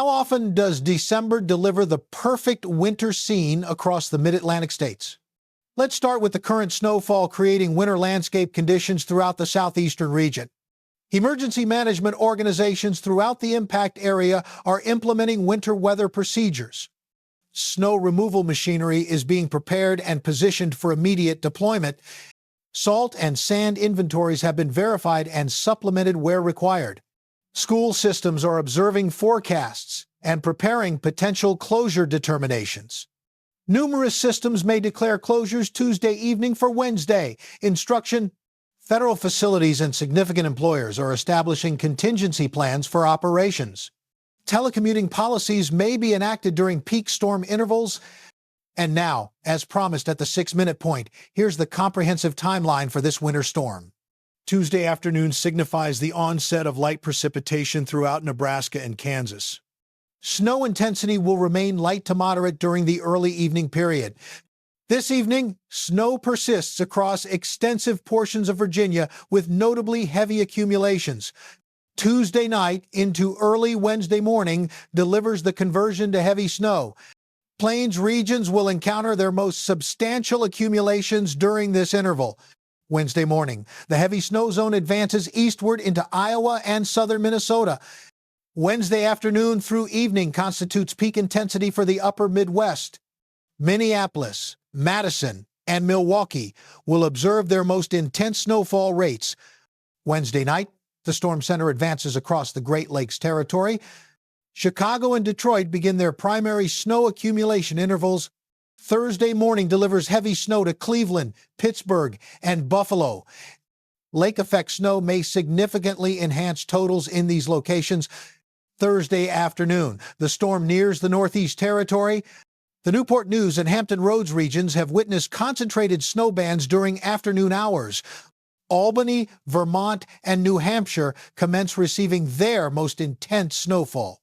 How often does December deliver the perfect winter scene across the mid-Atlantic states? Let's start with the current snowfall creating winter landscape conditions throughout the southeastern region. Emergency management organizations throughout the impact area are implementing winter weather procedures. Snow removal machinery is being prepared and positioned for immediate deployment. Salt and sand inventories have been verified and supplemented where required. School systems are observing forecasts and preparing potential closure determinations. Numerous systems may declare closures Tuesday evening for Wednesday. Instruction: federal facilities and significant employers are establishing contingency plans for operations. Telecommuting policies may be enacted during peak storm intervals. And now, as promised at the 6-minute point, here's the comprehensive timeline for this winter storm. Tuesday afternoon signifies the onset of light precipitation throughout Nebraska and Kansas. Snow intensity will remain light to moderate during the early evening period. This evening, snow persists across extensive portions of Virginia with notably heavy accumulations. Tuesday night into early Wednesday morning delivers the conversion to heavy snow. Plains regions will encounter their most substantial accumulations during this interval. Wednesday morning, the heavy snow zone advances eastward into Iowa and southern Minnesota. Wednesday afternoon through evening constitutes peak intensity for the upper Midwest. Minneapolis, Madison, and Milwaukee will observe their most intense snowfall rates. Wednesday night, the storm center advances across the Great Lakes territory. Chicago and Detroit begin their primary snow accumulation intervals. Thursday morning delivers heavy snow to Cleveland, Pittsburgh, and Buffalo. Lake effect snow may significantly enhance totals in these locations. Thursday afternoon, the storm nears the Northeast Territory. The Newport News and Hampton Roads regions have witnessed concentrated snow bands during afternoon hours. Albany, Vermont, and New Hampshire commence receiving their most intense snowfall.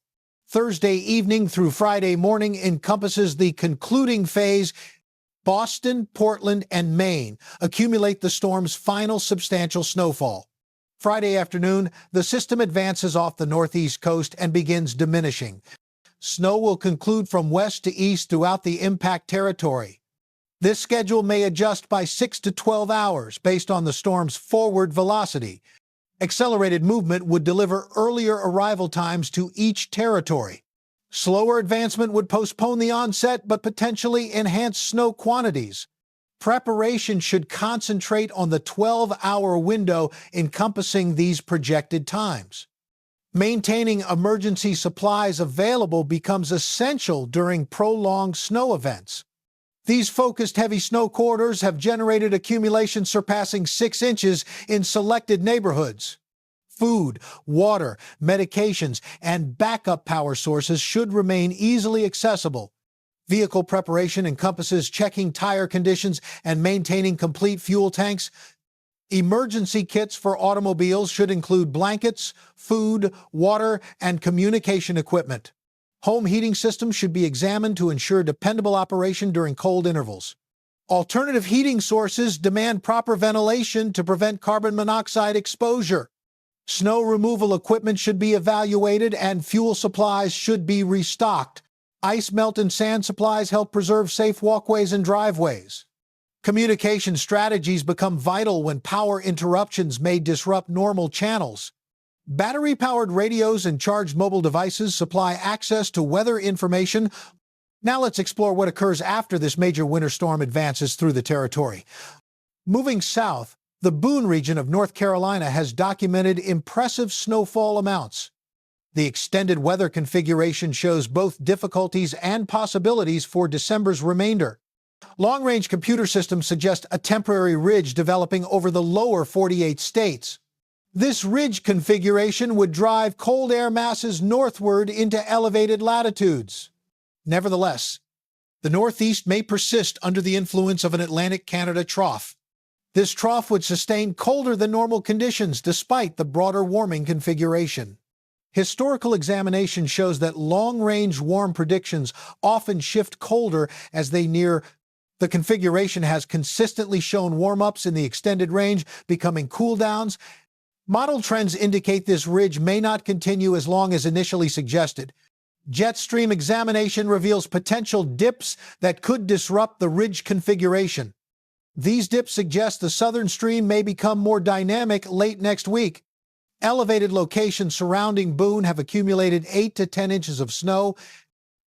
Thursday evening through Friday morning encompasses the concluding phase. Boston, Portland, and Maine accumulate the storm's final substantial snowfall. Friday afternoon, the system advances off the northeast coast and begins diminishing. Snow will conclude from west to east throughout the impact territory. This schedule may adjust by 6 to 12 hours based on the storm's forward velocity. Accelerated movement would deliver earlier arrival times to each territory. Slower advancement would postpone the onset but potentially enhance snow quantities. Preparation should concentrate on the 12-hour window encompassing these projected times. Maintaining emergency supplies available becomes essential during prolonged snow events. These focused heavy snow corridors have generated accumulations surpassing 6 inches in selected neighborhoods. Food, water, medications, and backup power sources should remain easily accessible. Vehicle preparation encompasses checking tire conditions and maintaining complete fuel tanks. Emergency kits for automobiles should include blankets, food, water, and communication equipment. Home heating systems should be examined to ensure dependable operation during cold intervals. Alternative heating sources demand proper ventilation to prevent carbon monoxide exposure. Snow removal equipment should be evaluated and fuel supplies should be restocked. Ice melt and sand supplies help preserve safe walkways and driveways. Communication strategies become vital when power interruptions may disrupt normal channels. Battery-powered radios and charged mobile devices supply access to weather information. Now let's explore what occurs after this major winter storm advances through the territory. Moving south, the Boone region of North Carolina has documented impressive snowfall amounts. The extended weather configuration shows both difficulties and possibilities for December's remainder. Long-range computer systems suggest a temporary ridge developing over the lower 48 states. This ridge configuration would drive cold air masses northward into elevated latitudes. Nevertheless, the Northeast may persist under the influence of an Atlantic Canada trough. This trough would sustain colder than normal conditions despite the broader warming configuration. Historical examination shows that long-range warm predictions often shift colder as they near. The configuration has consistently shown warm-ups in the extended range becoming cool-downs. Model trends indicate this ridge may not continue as long as initially suggested. Jet stream examination reveals potential dips that could disrupt the ridge configuration. These dips suggest the southern stream may become more dynamic late next week. Elevated locations surrounding Boone have accumulated 8 to 10 inches of snow.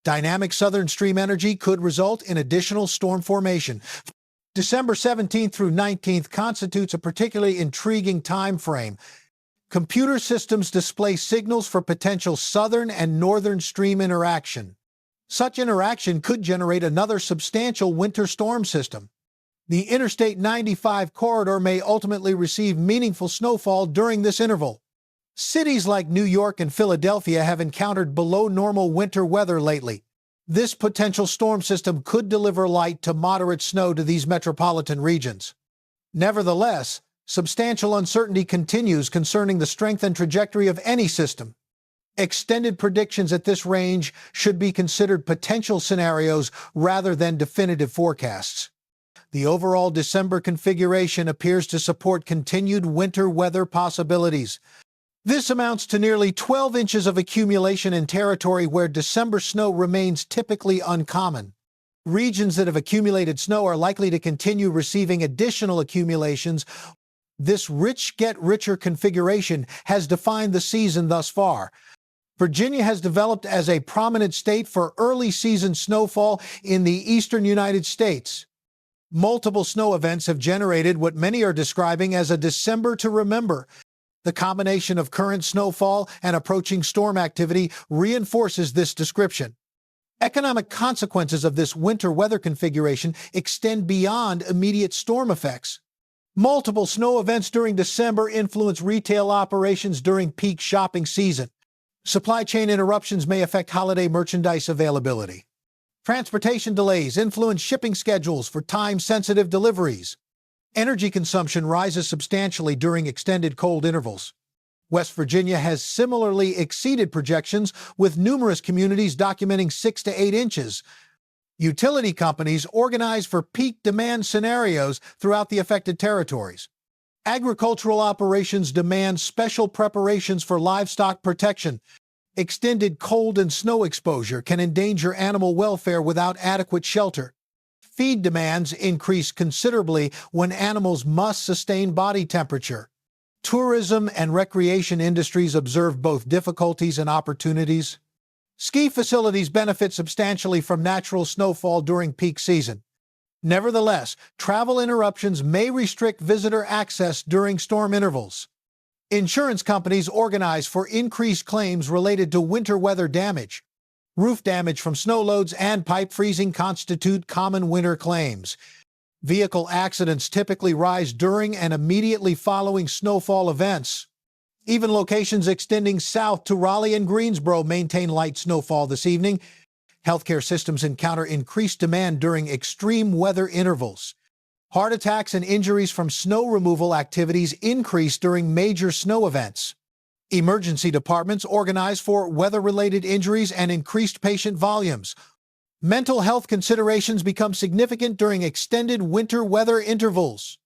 Dynamic southern stream energy could result in additional storm formation. December 17th through 19th constitutes a particularly intriguing time frame. Computer systems display signals for potential southern and northern stream interaction. Such interaction could generate another substantial winter storm system. The Interstate 95 corridor may ultimately receive meaningful snowfall during this interval. Cities like New York and Philadelphia have encountered below-normal winter weather lately. This potential storm system could deliver light to moderate snow to these metropolitan regions. Nevertheless, substantial uncertainty continues concerning the strength and trajectory of any system. Extended predictions at this range should be considered potential scenarios rather than definitive forecasts. The overall December configuration appears to support continued winter weather possibilities. This amounts to nearly 12 inches of accumulation in territory where December snow remains typically uncommon. Regions that have accumulated snow are likely to continue receiving additional accumulations. This rich-get-richer configuration has defined the season thus far. Virginia has developed as a prominent state for early-season snowfall in the eastern United States. Multiple snow events have generated what many are describing as a December to remember. The combination of current snowfall and approaching storm activity reinforces this description. Economic consequences of this winter weather configuration extend beyond immediate storm effects. Multiple snow events during December influence retail operations during peak shopping season. Supply chain interruptions may affect holiday merchandise availability. Transportation delays influence shipping schedules for time-sensitive deliveries. Energy consumption rises substantially during extended cold intervals. West Virginia has similarly exceeded projections, with numerous communities documenting 6 to 8 inches. Utility companies organize for peak demand scenarios throughout the affected territories. Agricultural operations demand special preparations for livestock protection. Extended cold and snow exposure can endanger animal welfare without adequate shelter. Feed demands increase considerably when animals must sustain body temperature. Tourism and recreation industries observe both difficulties and opportunities. Ski facilities benefit substantially from natural snowfall during peak season. Nevertheless, travel interruptions may restrict visitor access during storm intervals. Insurance companies organize for increased claims related to winter weather damage. Roof damage from snow loads and pipe freezing constitute common winter claims. Vehicle accidents typically rise during and immediately following snowfall events. Even locations extending south to Raleigh and Greensboro maintain light snowfall this evening. Healthcare systems encounter increased demand during extreme weather intervals. Heart attacks and injuries from snow removal activities increase during major snow events. Emergency departments organize for weather-related injuries and increased patient volumes. Mental health considerations become significant during extended winter weather intervals.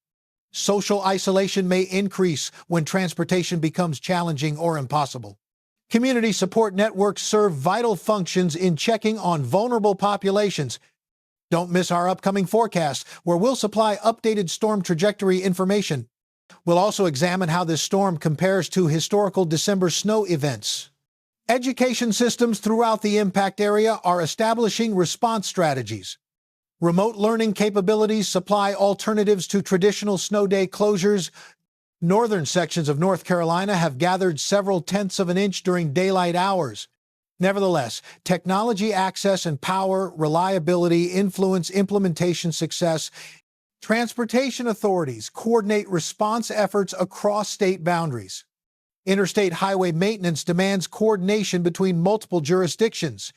Social isolation may increase when transportation becomes challenging or impossible. Community support networks serve vital functions in checking on vulnerable populations. Don't miss our upcoming forecast, where we'll supply updated storm trajectory information. We'll also examine how this storm compares to historical December snow events. Education systems throughout the impact area are establishing response strategies. Remote learning capabilities supply alternatives to traditional snow day closures. Northern sections of North Carolina have gathered several tenths of an inch during daylight hours. Nevertheless, technology access and power reliability influence implementation success. Transportation authorities coordinate response efforts across state boundaries. Interstate highway maintenance demands coordination between multiple jurisdictions.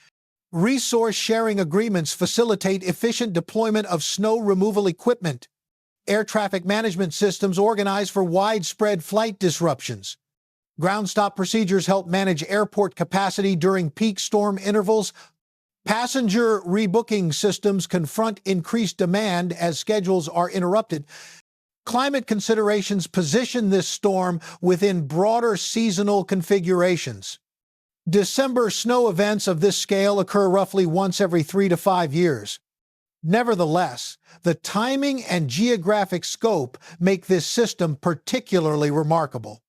Resource sharing agreements facilitate efficient deployment of snow removal equipment. Air traffic management systems organize for widespread flight disruptions. Ground stop procedures help manage airport capacity during peak storm intervals. Passenger rebooking systems confront increased demand as schedules are interrupted. Climate considerations position this storm within broader seasonal configurations. December snow events of this scale occur roughly once every 3 to 5 years. Nevertheless, the timing and geographic scope make this system particularly remarkable.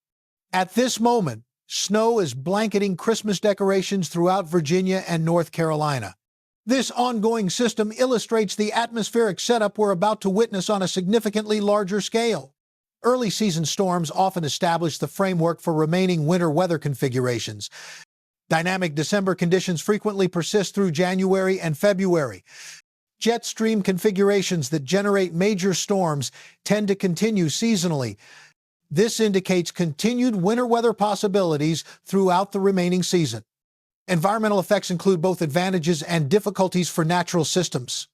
At this moment, snow is blanketing Christmas decorations throughout Virginia and North Carolina. This ongoing system illustrates the atmospheric setup we're about to witness on a significantly larger scale. Early season storms often establish the framework for remaining winter weather configurations. Dynamic December conditions frequently persist through January and February. Jet stream configurations that generate major storms tend to continue seasonally. This indicates continued winter weather possibilities throughout the remaining season. Environmental effects include both advantages and difficulties for natural systems.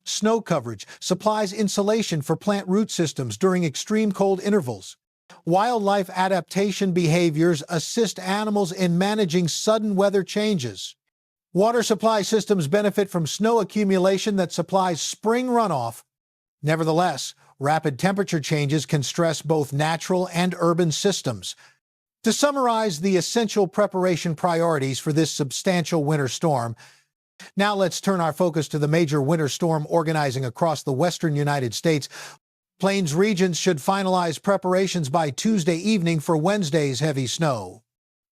Snow coverage supplies insulation for plant root systems during extreme cold intervals. Wildlife adaptation behaviors assist animals in managing sudden weather changes. Water supply systems benefit from snow accumulation that supplies spring runoff. Nevertheless, rapid temperature changes can stress both natural and urban systems. To summarize the essential preparation priorities for this substantial winter storm, now let's turn our focus to the major winter storm organizing across the western United States. Plains regions should finalize preparations by Tuesday evening for Wednesday's heavy snow.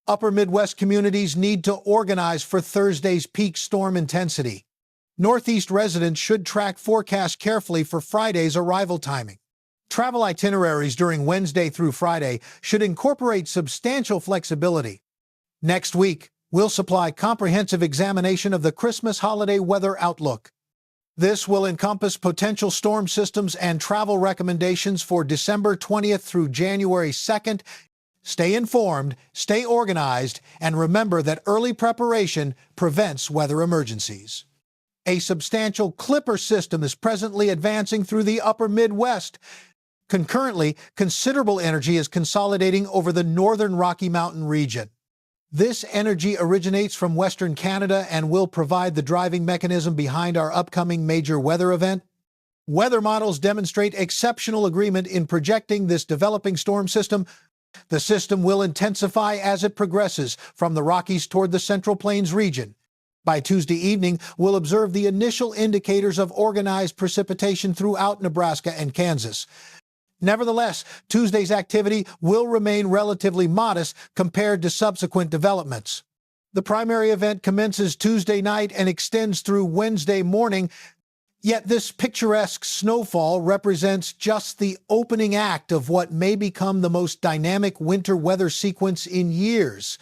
Upper Midwest communities need to organize for Thursday's peak storm intensity. Northeast residents should track forecasts carefully for Friday's arrival timing. Travel itineraries during Wednesday through Friday should incorporate substantial flexibility. Next week, we'll supply comprehensive examination of the Christmas holiday weather outlook. This will encompass potential storm systems and travel recommendations for December 20th through January 2nd. Stay informed, stay organized, and remember that early preparation prevents weather emergencies. A substantial clipper system is presently advancing through the upper Midwest. Concurrently, considerable energy is consolidating over the northern Rocky Mountain region. This energy originates from Western Canada and will provide the driving mechanism behind our upcoming major weather event. Weather models demonstrate exceptional agreement in projecting this developing storm system. The system will intensify as it progresses from the Rockies toward the Central Plains region. By Tuesday evening, we'll observe the initial indicators of organized precipitation throughout Nebraska and Kansas. Nevertheless, Tuesday's activity will remain relatively modest compared to subsequent developments. The primary event commences Tuesday night and extends through Wednesday morning, yet this picturesque snowfall represents just the opening act of what may become the most dynamic winter weather sequence in years.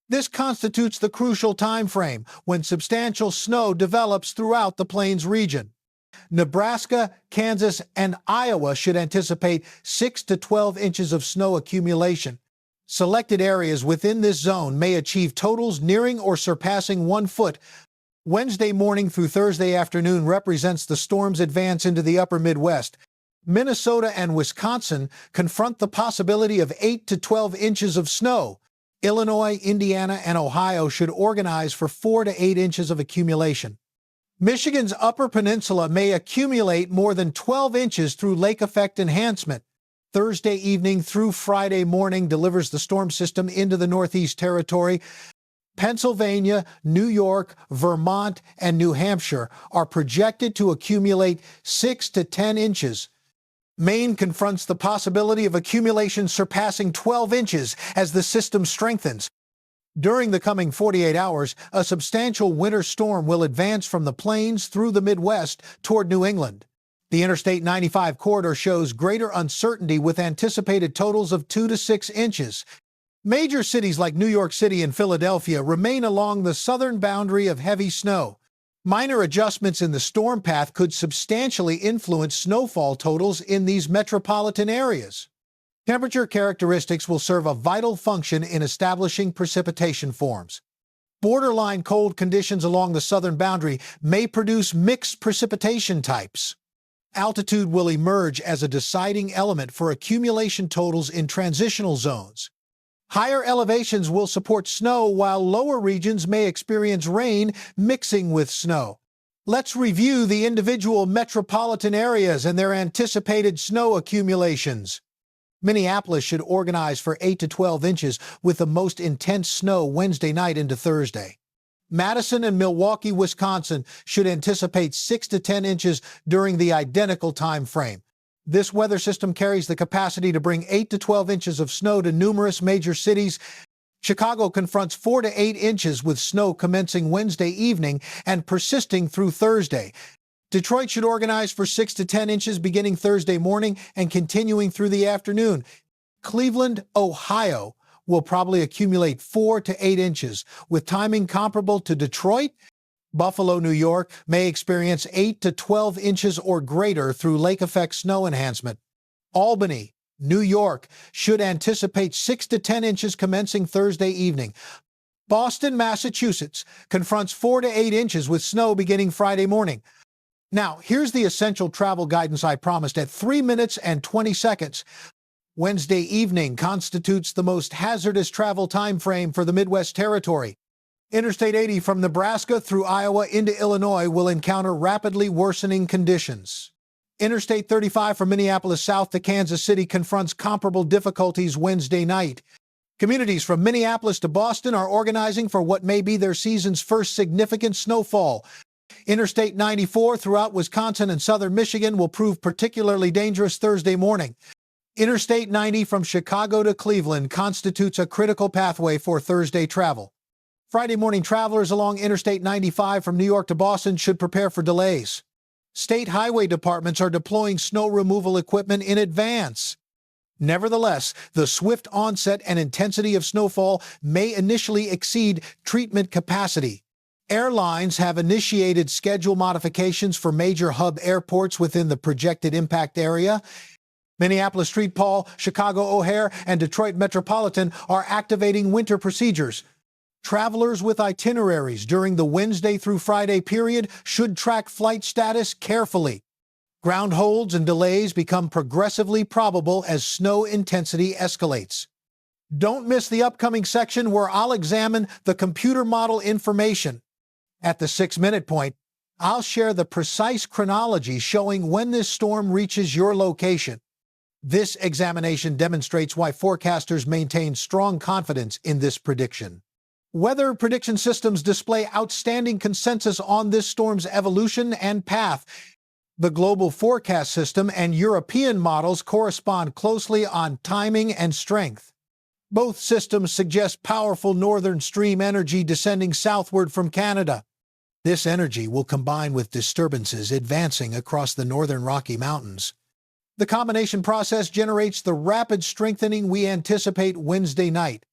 This constitutes the crucial time frame when substantial snow develops throughout the Plains region. Nebraska, Kansas, and Iowa should anticipate 6 to 12 inches of snow accumulation. Selected areas within this zone may achieve totals nearing or surpassing 1 foot. Wednesday morning through Thursday afternoon represents the storm's advance into the upper Midwest. Minnesota and Wisconsin confront the possibility of 8 to 12 inches of snow. Illinois, Indiana, and Ohio should organize for 4 to 8 inches of accumulation. Michigan's Upper Peninsula may accumulate more than 12 inches through lake effect enhancement. Thursday evening through Friday morning delivers the storm system into the Northeast Territory. Pennsylvania, New York, Vermont, and New Hampshire are projected to accumulate 6 to 10 inches. Maine confronts the possibility of accumulation surpassing 12 inches as the system strengthens. During the coming 48 hours, a substantial winter storm will advance from the plains through the Midwest toward New England. The Interstate 95 corridor shows greater uncertainty with anticipated totals of 2 to 6 inches. Major cities like New York City and Philadelphia remain along the southern boundary of heavy snow. Minor adjustments in the storm path could substantially influence snowfall totals in these metropolitan areas. Temperature characteristics will serve a vital function in establishing precipitation forms. Borderline cold conditions along the southern boundary may produce mixed precipitation types. Altitude will emerge as a deciding element for accumulation totals in transitional zones. Higher elevations will support snow, while lower regions may experience rain mixing with snow. Let's review the individual metropolitan areas and their anticipated snow accumulations. Minneapolis should organize for 8 to 12 inches with the most intense snow Wednesday night into Thursday. Madison and Milwaukee, Wisconsin should anticipate 6 to 10 inches during the identical time frame. This weather system carries the capacity to bring 8 to 12 inches of snow to numerous major cities. Chicago confronts 4 to 8 inches with snow commencing Wednesday evening and persisting through Thursday. Detroit should organize for 6 to 10 inches beginning Thursday morning and continuing through the afternoon. Cleveland, Ohio will probably accumulate 4 to 8 inches, with timing comparable to Detroit. Buffalo, New York may experience 8 to 12 inches or greater through lake effect snow enhancement. Albany, New York should anticipate 6 to 10 inches commencing Thursday evening. Boston, Massachusetts confronts 4 to 8 inches with snow beginning Friday morning. Now, here's the essential travel guidance I promised at 3 minutes and 20 seconds. Wednesday evening constitutes the most hazardous travel time frame for the Midwest Territory. Interstate 80 from Nebraska through Iowa into Illinois will encounter rapidly worsening conditions. Interstate 35 from Minneapolis south to Kansas City confronts comparable difficulties Wednesday night. Communities from Minneapolis to Boston are organizing for what may be their season's first significant snowfall. Interstate 94 throughout Wisconsin and southern Michigan will prove particularly dangerous Thursday morning. Interstate 90 from Chicago to Cleveland constitutes a critical pathway for Thursday travel. Friday morning travelers along Interstate 95 from New York to Boston should prepare for delays. State highway departments are deploying snow removal equipment in advance. Nevertheless, the swift onset and intensity of snowfall may initially exceed treatment capacity. Airlines have initiated schedule modifications for major hub airports within the projected impact area. Minneapolis St. Paul, Chicago O'Hare, and Detroit Metropolitan are activating winter procedures. Travelers with itineraries during the Wednesday through Friday period should track flight status carefully. Ground holds and delays become progressively probable as snow intensity escalates. Don't miss the upcoming section where I'll examine the computer model information. At the 6-minute point, I'll share the precise chronology showing when this storm reaches your location. This examination demonstrates why forecasters maintain strong confidence in this prediction. Weather prediction systems display outstanding consensus on this storm's evolution and path. The global forecast system and European models correspond closely on timing and strength. Both systems suggest powerful northern stream energy descending southward from Canada. This energy will combine with disturbances advancing across the northern Rocky Mountains. The combination process generates the rapid strengthening we anticipate Wednesday night.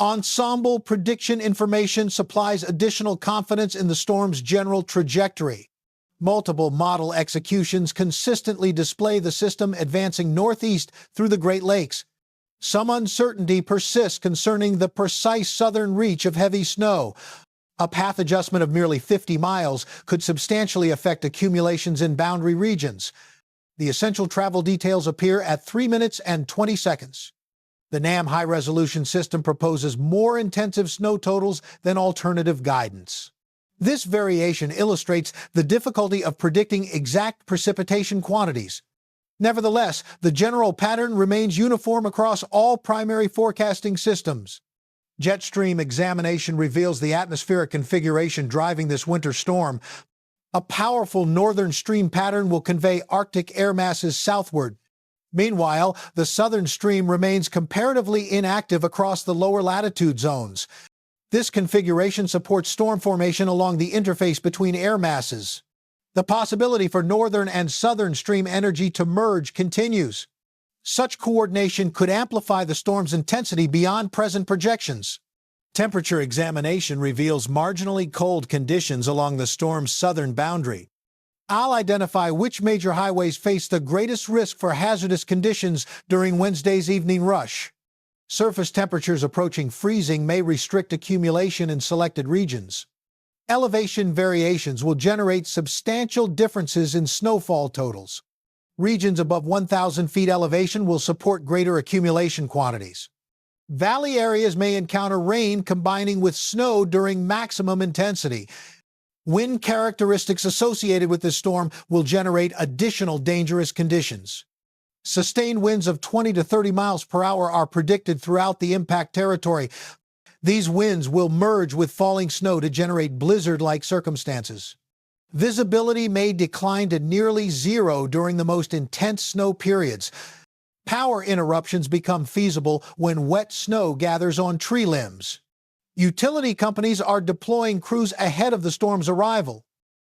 Ensemble prediction information supplies additional confidence in the storm's general trajectory. Multiple model executions consistently display the system advancing northeast through the Great Lakes. Some uncertainty persists concerning the precise southern reach of heavy snow. A path adjustment of merely 50 miles could substantially affect accumulations in boundary regions. The essential travel details appear at 3 minutes and 20 seconds. The NAM high-resolution system proposes more intensive snow totals than alternative guidance. This variation illustrates the difficulty of predicting exact precipitation quantities. Nevertheless, the general pattern remains uniform across all primary forecasting systems. Jet stream examination reveals the atmospheric configuration driving this winter storm. A powerful northern stream pattern will convey Arctic air masses southward. Meanwhile, the southern stream remains comparatively inactive across the lower latitude zones. This configuration supports storm formation along the interface between air masses. The possibility for northern and southern stream energy to merge continues. Such coordination could amplify the storm's intensity beyond present projections. Temperature examination reveals marginally cold conditions along the storm's southern boundary. I'll identify which major highways face the greatest risk for hazardous conditions during Wednesday's evening rush. Surface temperatures approaching freezing may restrict accumulation in selected regions. Elevation variations will generate substantial differences in snowfall totals. Regions above 1,000 feet elevation will support greater accumulation quantities. Valley areas may encounter rain combining with snow during maximum intensity. Wind characteristics associated with this storm will generate additional dangerous conditions. Sustained winds of 20 to 30 miles per hour are predicted throughout the impact territory. These winds will merge with falling snow to generate blizzard-like circumstances. Visibility may decline to nearly zero during the most intense snow periods. Power interruptions become feasible when wet snow gathers on tree limbs. Utility companies are deploying crews ahead of the storm's arrival.